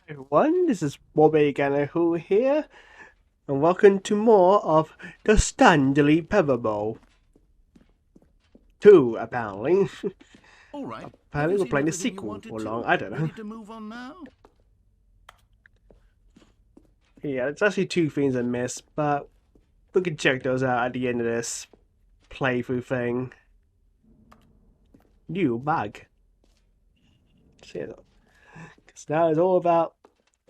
Everyone, this is Bobby Who here, and welcome to more of the Stanley Parable 2, apparently. All right. Have Apparently you we're seen playing the everything you sequel wanted for long, to? I don't know. Ready to move on now? Yeah, it's actually two things I missed, but we can check those out at the end of this playthrough thing. New bag. Because now it's all about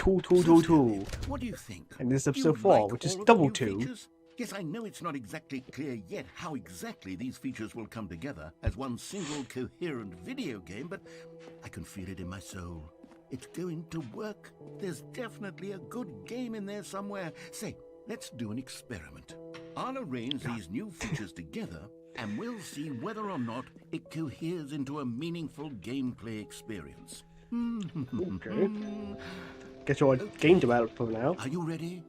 So, Stanley, 2. what do you think? And this is Do you episode 4, like which is all of the double new 2. features? Yes, I know it's not exactly clear yet how exactly these features will come together as one single coherent video game, but I can feel it in my soul. It's going to work. There's definitely a good game in there somewhere. Say, let's do an experiment. I'll arrange these new features together, and we'll see whether or not it coheres into a meaningful gameplay experience. Okay. Guess you're a game developer now. Are you ready?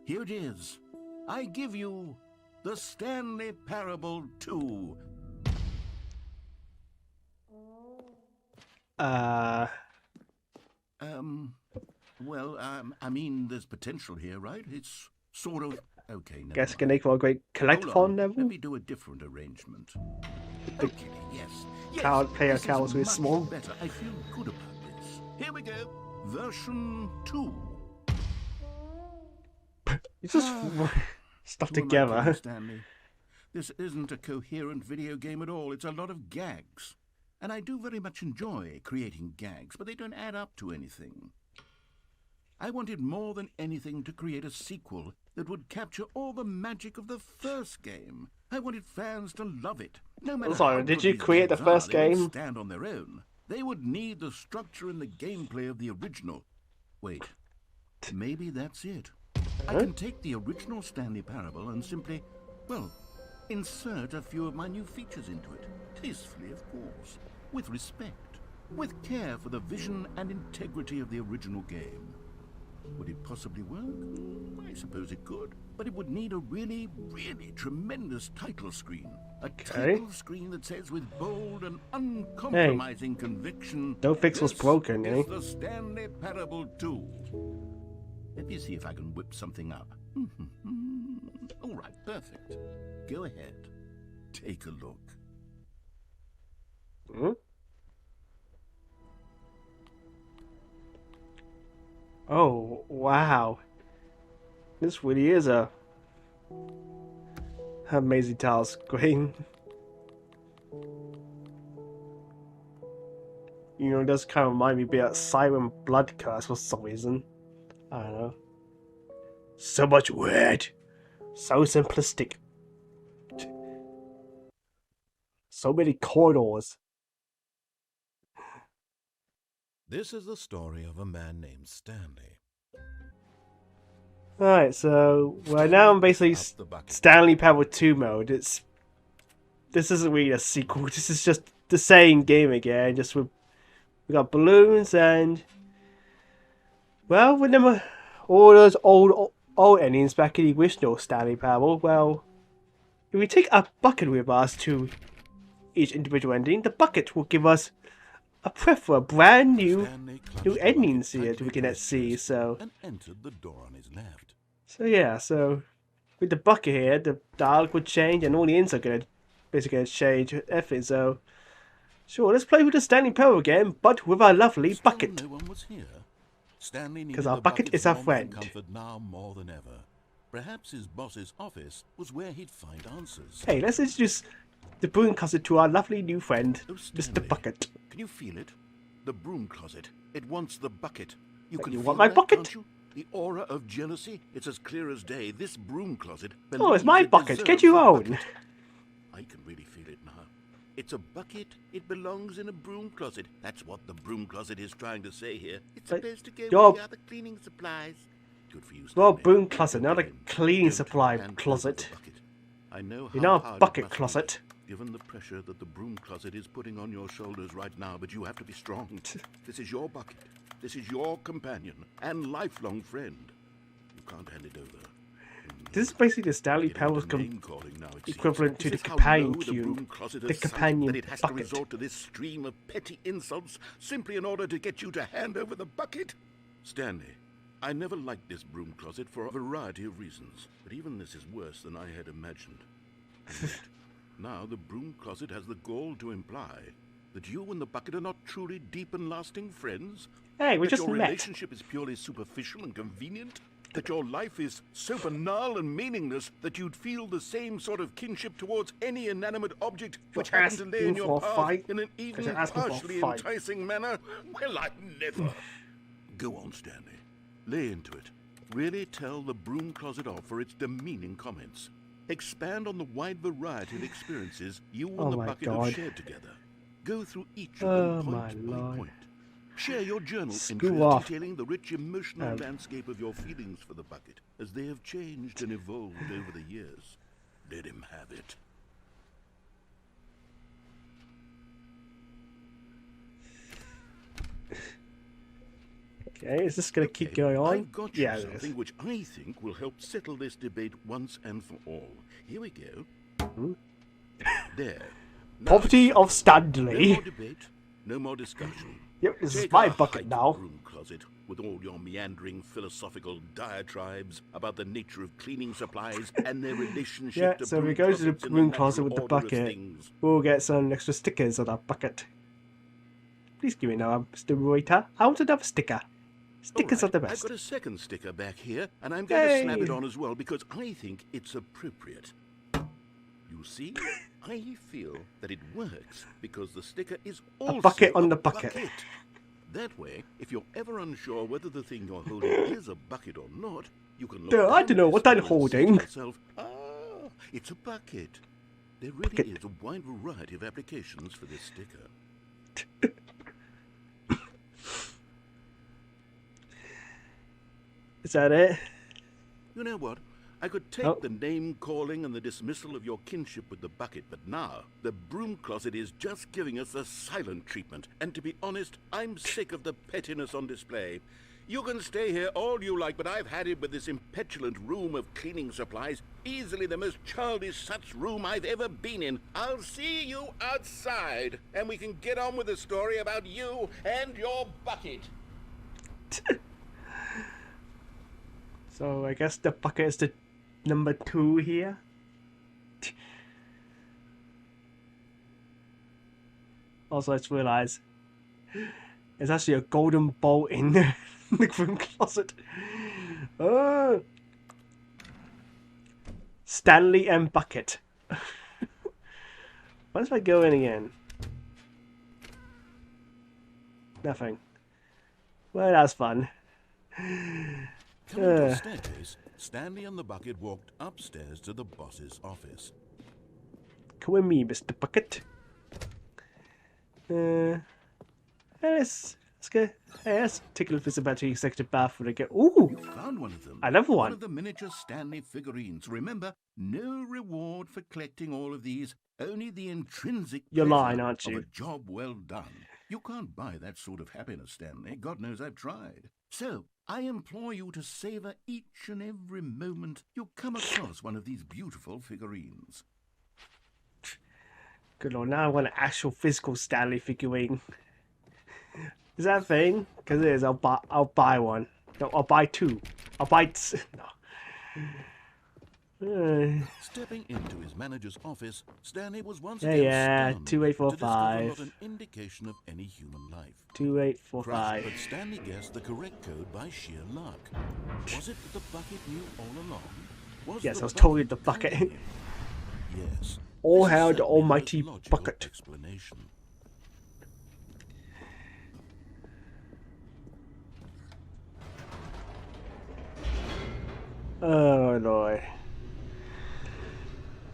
Here it is. I give you the Stanley Parable 2. I mean, there's potential here, right? It's sort of... Okay, never Guess mind. it can make for a great Hold collectathon on, level. let me do a different arrangement. The Okay, yes. player This counts is with much small. better. I feel good about this. Here we go. Version 2. It's just stuff Who am I kidding, together. Stanley? This isn't a coherent video game at all. It's a lot of gags. And I do very much enjoy creating gags, but they don't add up to anything. I wanted more than anything to create a sequel that would capture all the magic of the first game. I wanted fans to love it. No matter Sorry, how did good you these create the gags first they wouldn't game? stand on their own. They would need the structure and the gameplay of the original. Wait, maybe that's it. I can take the original Stanley Parable and simply, well, insert a few of my new features into it. Tastefully, of course. With respect. With care for the vision and integrity of the original game. Would it possibly work? I suppose it could. But it would need a really, really tremendous title screen. A title screen that says with bold and uncompromising conviction, Don't fix what's broken, is eh? the Stanley Parable 2. Let me see if I can whip something up. All right, perfect. Go ahead. Take a look. Hmm? Oh, wow. This really is a amazing tile screen. You know, it does kind of remind me a bit of Siren Blood Curse for some reason. I don't know. So much word. So simplistic. So many corridors. This is the story of a man named Stanley. Alright, so we're now in basically Stanley Parable 2 mode. This isn't really a sequel, this is just the same game again, just with we got balloons and well, remember all those old endings back in the original Stanley Parable. Well, if we take a bucket with us to each individual ending, the bucket will give us a prep for a brand new endings here we can see. So and entered the door on his left. So yeah, so with the bucket here, the dialogue would change and all the ints are gonna basically change everything. So sure, let's play with the Stanley Parable again, but with our lovely bucket. No one was here. Stanley Because our bucket is our friend. Comfort now more than ever. Perhaps his boss's office was where he'd find answers. Hey, let's introduce the broom closet to our lovely new friend, Mr. Bucket. Can you feel it? The broom closet. It wants the bucket. You can You feel want my that, bucket? can't you? The aura of jealousy. It's as clear as day. This broom closet. Oh, it's my believes it bucket. deserves Get your the own. bucket. I can really feel it now. It's a bucket. It belongs in a broom closet. That's what the broom closet is trying to say here. It's But supposed to go your- with the other cleaning supplies. Good for you, Well, Stanley. broom closet, not a Again, cleaning don't supply hand over closet. the bucket. I know You're how not a hard it bucket must be, closet. given the pressure that the broom closet is putting on your shoulders right now, but you have to be strong. This is your bucket. This is your companion and lifelong friend. You can't hand it over. This is basically the Stanley Getting Parable's into name-calling now, it seems. equivalent to Is the this how companion low the cube, broom closet the has sunk, companion that it has to bucket. resort to this stream of petty insults simply in order to get you to hand over the bucket? Stanley, I never liked this broom closet for a variety of reasons, but even this is worse than I had imagined. And yet, now the broom closet has the gall to imply that you and the bucket are not truly deep and lasting friends. Hey, we that just your met. relationship is purely superficial and convenient. That your life is so banal and meaningless that you'd feel the same sort of kinship towards any inanimate object which happened to lay in your path in an even partially enticing manner. Well, I never. Go on, Stanley. Lay into it. Really tell the broom closet off for its demeaning comments. Expand on the wide variety of experiences you and the bucket have shared together. Go through each of them point by point. Share your journal entries detailing the rich emotional landscape of your feelings for the bucket as they have changed and evolved over the years. Let him have it. Okay, is this going to keep going on? I've got you something which I think will help settle this debate once and for all. Here we go. There. Now, Property of Stanley. No more debate, no more discussion. Yep, this is my bucket now. Broom closet with all your meandering philosophical diatribes about the nature of cleaning supplies and their relationship to so if we broom go to the closets in broom the closet with natural the order of bucket, things. we'll get some extra stickers on that bucket. Please give me another, Mr. Waiter. I want another sticker. Stickers are the best. I've got a second sticker back here, and I'm going to slap it on as well because I think it's appropriate. You see, I feel that it works because the sticker is also a bucket on the bucket. That way, if you're ever unsure whether the thing you're holding is a bucket or not, you can look I don't know what I'm holding. Yourself, it's a bucket. There really is a wide variety of applications for this sticker. Is that it? You know what? I could take the name-calling and the dismissal of your kinship with the bucket, but now the broom closet is just giving us the silent treatment. And to be honest, I'm sick of the pettiness on display. You can stay here all you like, but I've had it with this impetulant room of cleaning supplies. Easily the most childish such room I've ever been in. I'll see you outside, and we can get on with the story about you and your bucket. So I guess the bucket is the number 2 here. Also, I just realized there's actually a golden bowl in the broom closet. Stanley and bucket. What if I go in again? Nothing. Well, that's fun. Coming to the staircase, Stanley and the bucket walked upstairs to the boss's office. Come with me, Mr. Bucket. Let's go. Hey, let's take a visit back to the executive bathroom again. Ooh! You found one of them. I love one. One of the miniature Stanley figurines. Remember, no reward for collecting all of these. Only the intrinsic You're lying, pleasure aren't you? of a job well done. You can't buy that sort of happiness, Stanley. God knows I've tried. So, I implore you to savor each and every moment you come across one of these beautiful figurines. Good lord, now I want an actual physical Stanley figurine. Is that a thing? Because it is, I'll buy one. No, I'll buy 2. I'll buy... No. Stepping into his manager's office, Stanley was once Yeah, again stunned 2845. to discover not an indication of any human life. 2845. But Stanley guessed the correct code by sheer luck. Was it that the bucket knew all along? Yes, the I was totally the bucket. guiding him? Yes. All This is hail the certainly almighty most logical bucket. Explanation. Oh lord.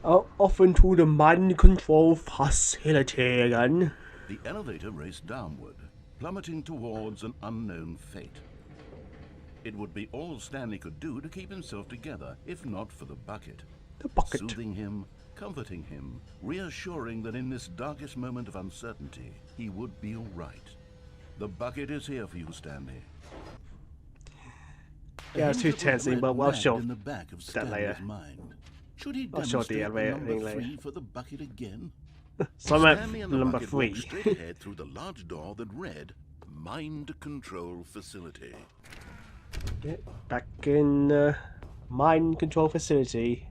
Off into the mind control facility again. The elevator raced downward, plummeting towards an unknown fate. It would be all Stanley could do to keep himself together, if not for the bucket. The bucket. Soothing him, comforting him, reassuring that in this darkest moment of uncertainty, he would be all right. The bucket is here for you, Stanley. Yeah, it's too tensing, but we'll show in the back of that later. Stanley's mind. Should he I'll show the demonstrate elevator number thing later. 3 for the bucket again? So I'm Stanley at and the number bucket 3. walked straight ahead through the large door that read, Mind Control Facility. Yeah, back in mind control facility.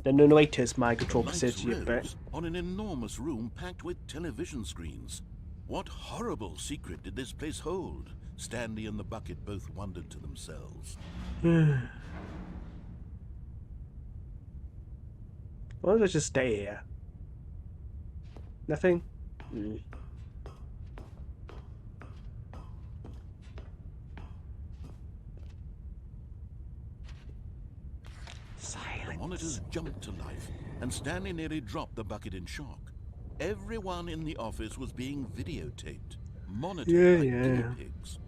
The narrator's mind control Lights facility, but rose on an enormous room packed with television screens. What horrible secret did this place hold? Stanley and the bucket both wondered to themselves. why don't I just stay here? Nothing? The monitors jumped to life, and Stanley nearly dropped the bucket in shock. Everyone in the office was being videotaped, monitored like guinea pigs.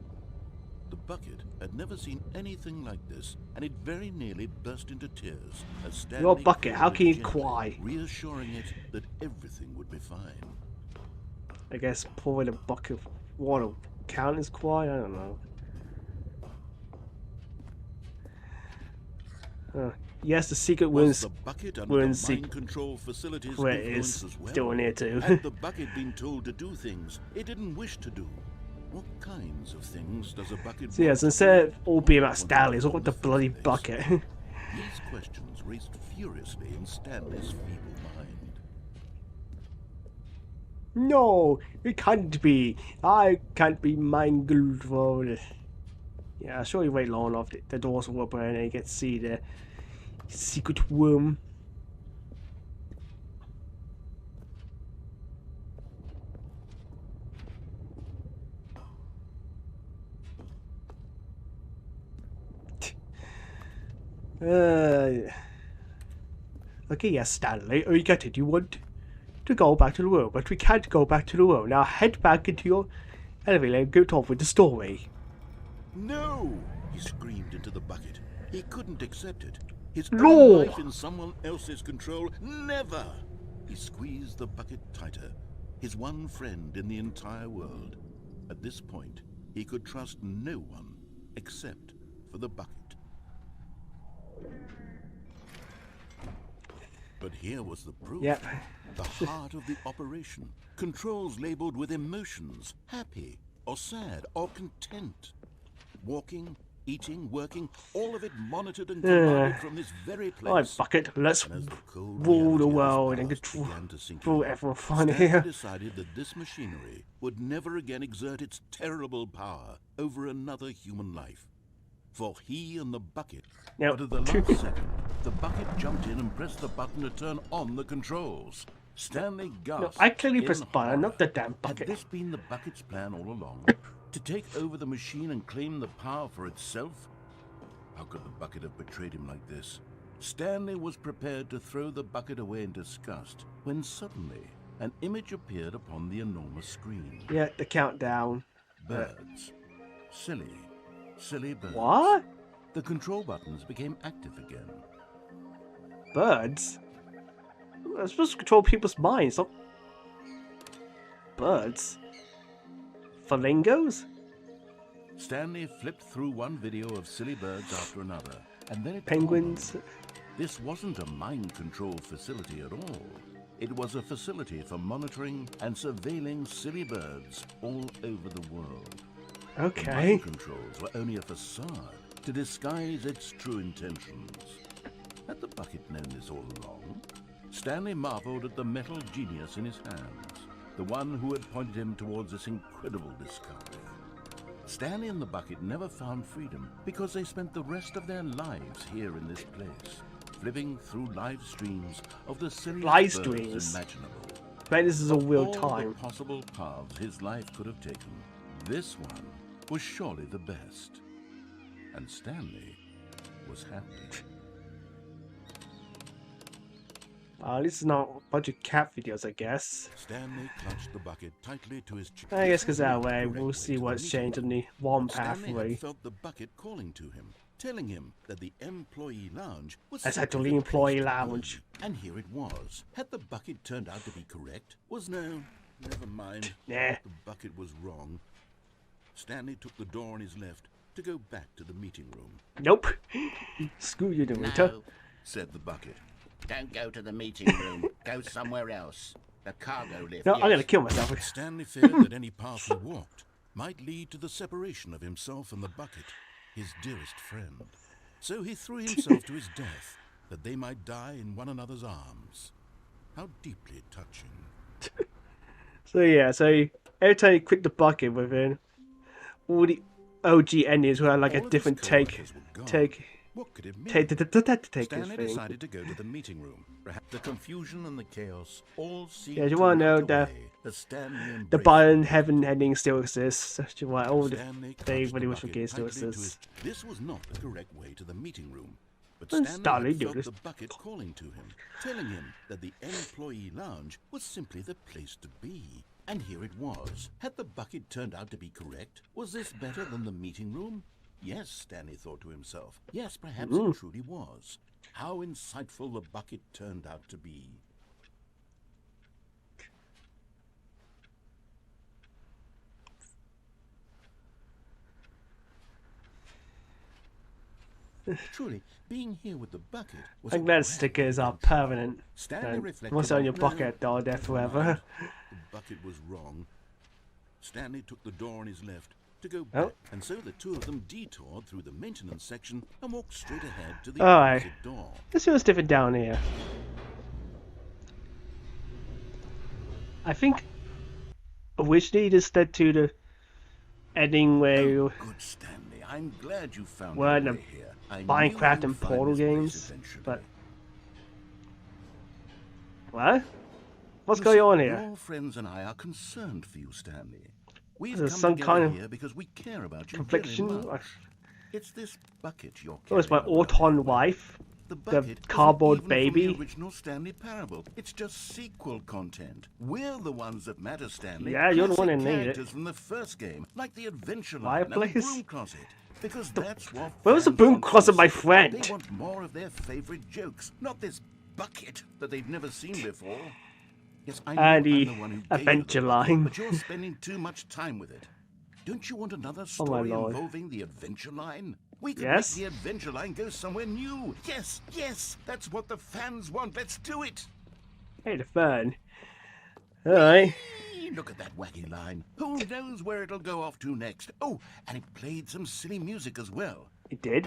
The bucket had never seen anything like this, and it very nearly burst into tears as Stanley Your bucket, how can you gently, cry? reassuring it that everything would be fine. I guess pouring a bucket of water count as quiet? I don't know. Yes, the secret Was wounds the bucket under wounds the mind control facilities where it influence is as well? still in here too. Had the bucket been told to do things it didn't wish to do? What kinds of things does a bucket So yes, want to instead do? of all being about What Stanley, it's all in about the bloody first place? bucket. These questions raced furiously in Stanley's feeble mind. No, it can't be. I can't be mind controlled. Yeah, I'm sure you wait long enough. The doors will open and you get to see the secret room. Okay, yes, Stanley. I get it. You want to go back to the room, but we can't go back to the room. Now head back into your elevator and get on with the story. No! He screamed into the bucket. He couldn't accept it. His No! own life in someone else's control, never! He squeezed the bucket tighter. His one friend in the entire world. At this point, he could trust no one except for the bucket. But here was the proof. Yep. The heart of the operation. Controls labeled with emotions. Happy, or sad, or content. Walking, eating, working, all of it monitored and commanded from this very place. Alright, bucket. Let's And as the cold rule the reality of world his and past control began to sink rule in, everyone fine Stanley here. decided that this machinery would never again exert its terrible power over another human life. For he and the bucket. Yep. But at the last second, the bucket jumped in and pressed the button to turn on the controls. Stanley gasped. I clearly in pressed the button, horror. not the damn Had bucket. this been the bucket's plan all along? To take over the machine and claim the power for itself? How could the bucket have betrayed him like this? Stanley was prepared to throw the bucket away in disgust when suddenly an image appeared upon the enormous screen. Yeah, the countdown. Birds. Silly birds. What? The control buttons became active again. Birds? I'm supposed to control people's minds, not birds. Flamingos? Stanley flipped through one video of silly birds after another, and then it Penguins? dawned on him. This wasn't a mind control facility at all. It was a facility for monitoring and surveilling silly birds all over the world. The Okay. mind controls were only a facade to disguise its true intentions. Had the bucket known this all along? Stanley marveled at the metal genius in his hands, the one who had pointed him towards this incredible discovery. Stanley and the bucket never found freedom because they spent the rest of their lives here in this place, flipping through live streams of the silliest Live birds streams? imaginable. Bet this is a real All time. the possible paths his life could have taken, this one was surely the best. And Stanley was happy. This is not a bunch of cat videos, I guess. Stanley clutched the bucket tightly to his chest. I guess because that way we'll see what's changed in the one Stanley pathway. had felt the bucket calling to him, telling him that the employee lounge was That's simply actually the employee place to lounge. be. And here it was. Had the bucket turned out to be correct? Was no. Never mind. Nah. The bucket was wrong. Stanley took the door on his left to go back to the meeting room. Nope. Screw you, narrator. No, Said the bucket. don't go to the meeting room. Go somewhere else. The cargo lift. No, yes. I'm gonna kill myself. Stanley feared that any path he walked might lead to the separation of himself and the bucket. his dearest friend. So he threw himself to his death, that they might die in one another's arms. How deeply touching. So yeah, so every time you click the bucket within, all the OG endings will have like a All of his different co-workers were gone. What could it mean? take his Stanley thing. decided to go to the meeting room. Perhaps the confusion and the chaos all seemed Yeah, you to want to know melt the away as Stanley the embraced Byron the Heaven bucket. ending still exists. So you want all the Stanley they clutched when the he was from bucket games still tightly into exists. This was not the correct way to the meeting room. But What's Stanley Stanley had doing felt this? the bucket calling to him, telling him that the employee lounge was simply the place to be. And here it was. Had the bucket turned out to be correct? Was this better than the meeting room? Yes, Stanley thought to himself. Yes, perhaps it truly was. How insightful the bucket turned out to be. Truly, being here with the bucket was I'm a glad grand stickers are adventure. permanent. Stanley reflected Once they're on your no, bucket, they're there never forever. mind. The bucket was wrong. Stanley took the door on his left to go Oh. back, and so the two of them detoured through the maintenance section and walked straight ahead to the Alright. opposite door. Let's see what's different down here. I think originally this led to the ending where you Good Stanley, I'm glad you found were your in the way here. I knew Minecraft you'd and find Portal this place games, eventually. but what? What's You going see, on here? Your friends and I are concerned for you, Stanley. We've There's come some together kind of here because we care about you confliction? very much. It's this bucket you're Oh, it's my carrying around Auton anyway. wife. The The bucket cardboard isn't even baby. from the original Stanley Parable. It's just sequel content. We're the ones that matter, Stanley. Yeah, you're the one Classic that need it. characters from the first game, like the Adventure Line and the Fireplace? Broom Closet. Because that's what Where was the fans broom want to closet, my see. friend? They want more of their favorite jokes, not this bucket that they've never seen before. Yes, I know And I'm the the one who gave you Adventure the bucket, Line. but you're spending too much time with it. Don't you want another Oh my story lord. involving the Adventure Line? We could Yes? make the Adventure Line go somewhere new. Yes, yes, that's what the fans want. Let's do it. Hey, the fern. Alright. Whee! Look at that wacky line. Who knows where it'll go off to next? Oh, and it played some silly music as well. It did.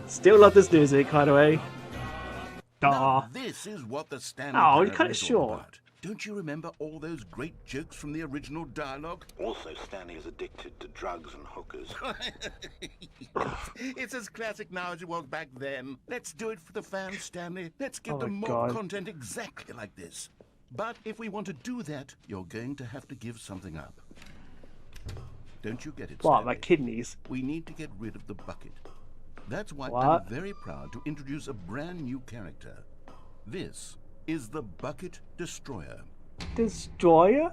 Still love this music, by the way. Now, Aw. this is what the Stanley Oh, you Parable cut it is all short. about. Don't you remember all those great jokes from the original dialogue? Also, Stanley is addicted to drugs and hookers. It's as classic now as it was back then. Let's do it for the fans, Stanley. Let's give Oh them my more God. content exactly like this. But if we want to do that, you're going to have to give something up. Don't you get it, What, Stanley? my kidneys? We need to get rid of the bucket. That's why What? I'm very proud to introduce a brand new character. This is the Bucket Destroyer. Destroyer?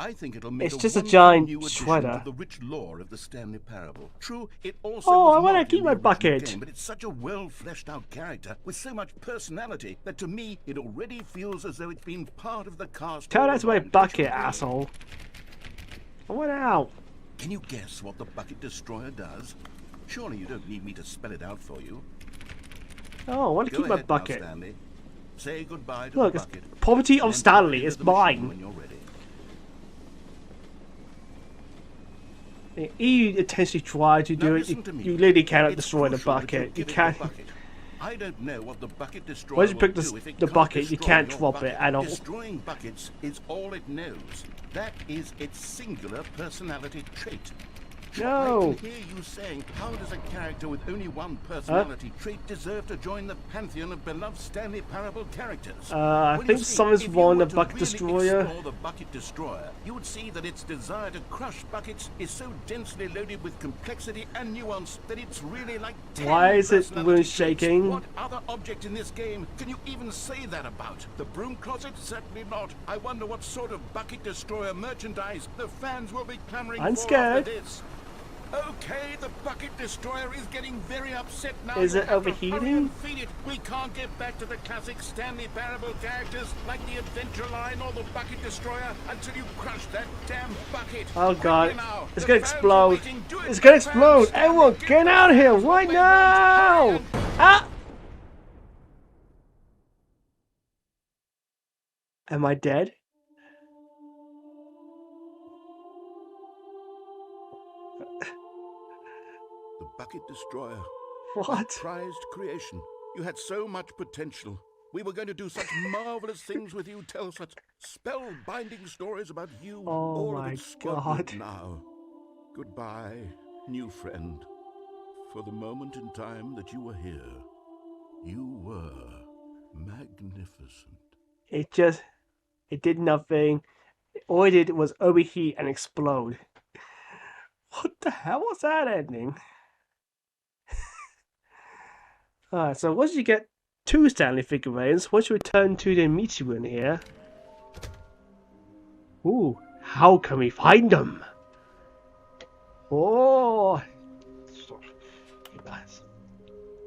I think it'll make It's just a wonderful giant new addition shredder. to the rich lore of the Stanley Parable. True, it also Oh, was I wanna not keep in my the original bucket. game, but it's such a well fleshed out character with so much personality that to me it already feels as though it's been part of the cast. Tell all that to my along. Don't you bucket, agree? asshole. I went out. Can you guess what the Bucket Destroyer does? Surely you don't need me to spell it out for you. Oh, I want to Go keep my ahead now, bucket. Stanley. Say goodbye to Look, the it's bucket. property and of then Stanley. put it It's into the machine mine. when you're ready. You intentionally try to do Now it. listen to me. You literally cannot It's destroy the crucial that bucket. You give it the can't. bucket. I don't know what the bucket destroyer Once you will pick do if it the can't bucket, you destroy can't your drop bucket. it at all. Destroying buckets is all it knows. That is its singular personality trait. No. I can hear you saying, how does a character with only one personality trait deserve to join the pantheon of beloved Stanley Parable characters? I Well, think you see, someone's if you won were the to Bucket really Destroyer. explore the Bucket Destroyer, you would see that its desire to crush buckets is so densely loaded with complexity and nuance that it's really like 10 Why is it personality wound traits. shaking? What other object in this game can you even say that about? The broom closet? Certainly not. I wonder what sort of Bucket Destroyer merchandise the fans will be clamoring I'm for scared. after this. Okay, the Bucket Destroyer is getting very upset now. Is You'll it have to hurry overheating? and feed it. We can't get back to the classic Stanley Parable characters like the Adventure Line or the Bucket Destroyer until you crush that damn bucket. Oh god, Quickly now. it's The gonna fans are explode. waiting. Do it It's for gonna the fans, explode. Stanley. Everyone, Give get the out of here fans what right they now! want. Hurry and- Ah! Am I dead? bucket destroyer. What? My prized creation. You had so much potential. We were going to do such marvelous things with you, tell such spellbinding stories about you. Oh all my of it squandered God. now. Goodbye, new friend. For the moment in time that you were here, you were magnificent. It did nothing. All it did was overheat and explode. What the hell was that ending? Alright, so once you get 2 Stanley figurines, once you return to the meeting room here. Ooh, how can we find them? Oh,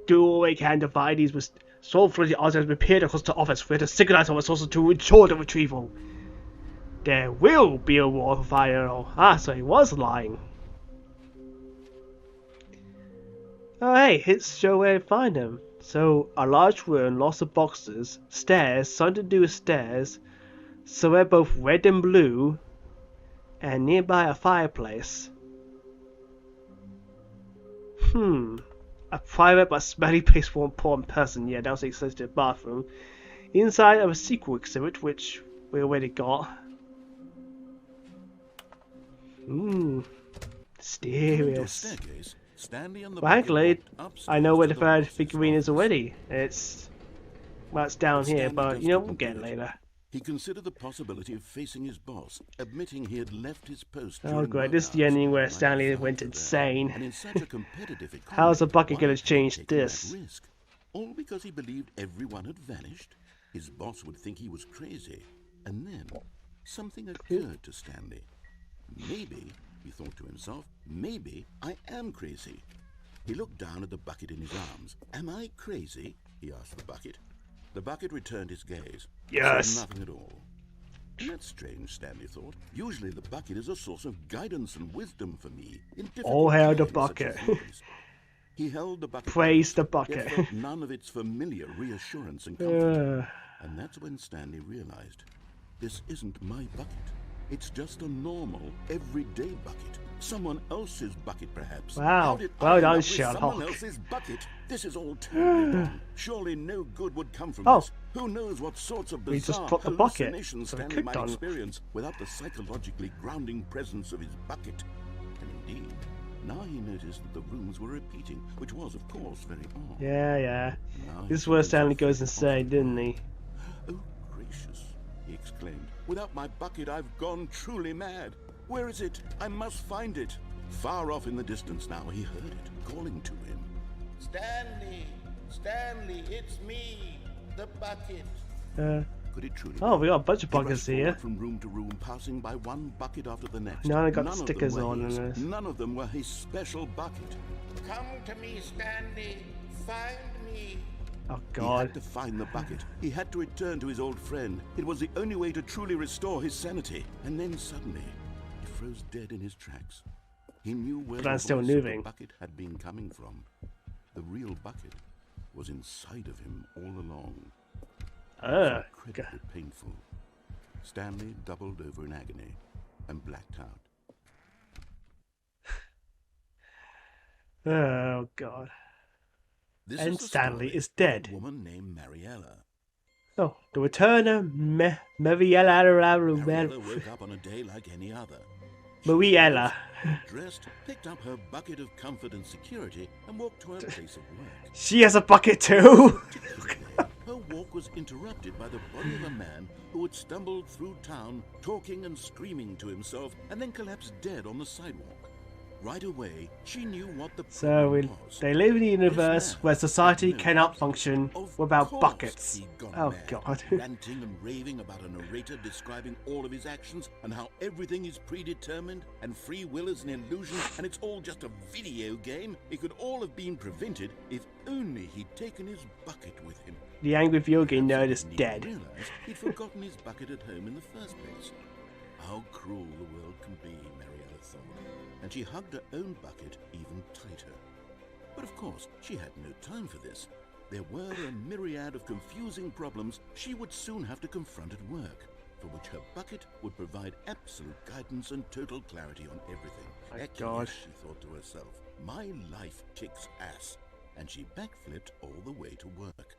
do all we can to find these with soul-flooded items prepared across the office with a synchronize our sources to ensure the retrieval. There will be a war for fire. So he was lying. Oh hey, it's show where to find them. So a large room, lots of boxes, stairs, something to do with stairs. So they're both red and blue, and nearby a fireplace. A private but smelly place for an important person. Yeah, downstairs to the bathroom. Inside of a sequel exhibit, which we already got. Mysterious. Well, actually, I know where the third figurine is already. It's down here, but you know, we'll get it later. He considered the possibility of facing his boss, admitting he had left his post. Oh great, this is the ending where Stanley went insane. And in such a competitive economy, how's the bucket gonna change this? Risk? All because he believed everyone had vanished? His boss would think he was crazy. And then something occurred to Stanley. Maybe, he thought to himself, maybe I am crazy. He looked down at the bucket in his arms. Am I crazy? He asked the bucket. The bucket returned his gaze. Yes. Said nothing at all. That's strange, Stanley thought. Usually the bucket is a source of guidance and wisdom for me. In All hail the times bucket. such as these. He held the bucket. Praise the yet bucket. felt none of its familiar reassurance and comfort. And that's when Stanley realized, this isn't my bucket. It's just a normal, everyday bucket. Someone else's bucket, perhaps. Wow. How did Well I end done, up with Sherlock. someone else's bucket? This is all terribly wrong. Surely no good would come from Oh. this. Who knows what sorts of We just bizarre dropped the bucket, hallucinations so we Stanley clicked might on. experience without the psychologically grounding presence of his bucket. And indeed, now he noticed that the rooms were repeating, which was, of course, very odd. Yeah. Now This is he where knows Stanley that goes the insane, didn't he? Oh, gracious, he exclaimed. Without my bucket, I've gone truly mad. Where is it? I must find it. Far off in the distance now, he heard it, calling to him. Stanley! Stanley, it's me! The bucket! Could it truly Oh, be? we got a bunch of He buckets rushed here. forward from room to room, passing by one bucket after the next. Now I got None of them stickers were on his. this. None of them were his special bucket. Come to me, Stanley! Find me! Oh He god. had to find the bucket. He had to return to his old friend. It was the only way to truly restore his sanity. And then suddenly, he froze dead in his tracks. He knew where But I'm the still voice of the moving. bucket had been coming from. The real bucket was inside of him all along. Incredibly painful. Stanley doubled over in agony and blacked out. Oh god. This And is the Stanley story is of dead. a woman named Mariella. Oh, the return of Mariella. Mariella woke up on a day like any other. She Mariella. rose, dressed, picked up her bucket of comfort and security, and walked to her place of work. She has a bucket too. Particularly, her walk was interrupted by the body of a man who had stumbled through town, talking and screaming to himself, and then collapsed dead on the sidewalk. Right away, she knew what the So problem was. they live in a universe This man where society had no cannot bucket. function Of without course buckets. he'd gone Oh mad, god. ranting and raving about a narrator describing all of his actions and how everything is predetermined and free will is an illusion and it's all just a video game. It could all have been prevented if only he'd taken his bucket with him. The angry video game Perhaps nerd he is didn't even dead. realize he'd forgotten his bucket at home in the first place. How cruel the world can be, Mariella thought, and she hugged her own bucket even tighter. But of course, she had no time for this. There were a myriad of confusing problems she would soon have to confront at work, for which her bucket would provide absolute guidance and total clarity on everything. Heck God. yes, she thought to herself. My life kicks ass. And she backflipped all the way to work.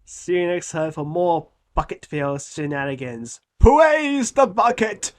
See you next time for more Bucket Fail shenanigans. Praise the bucket!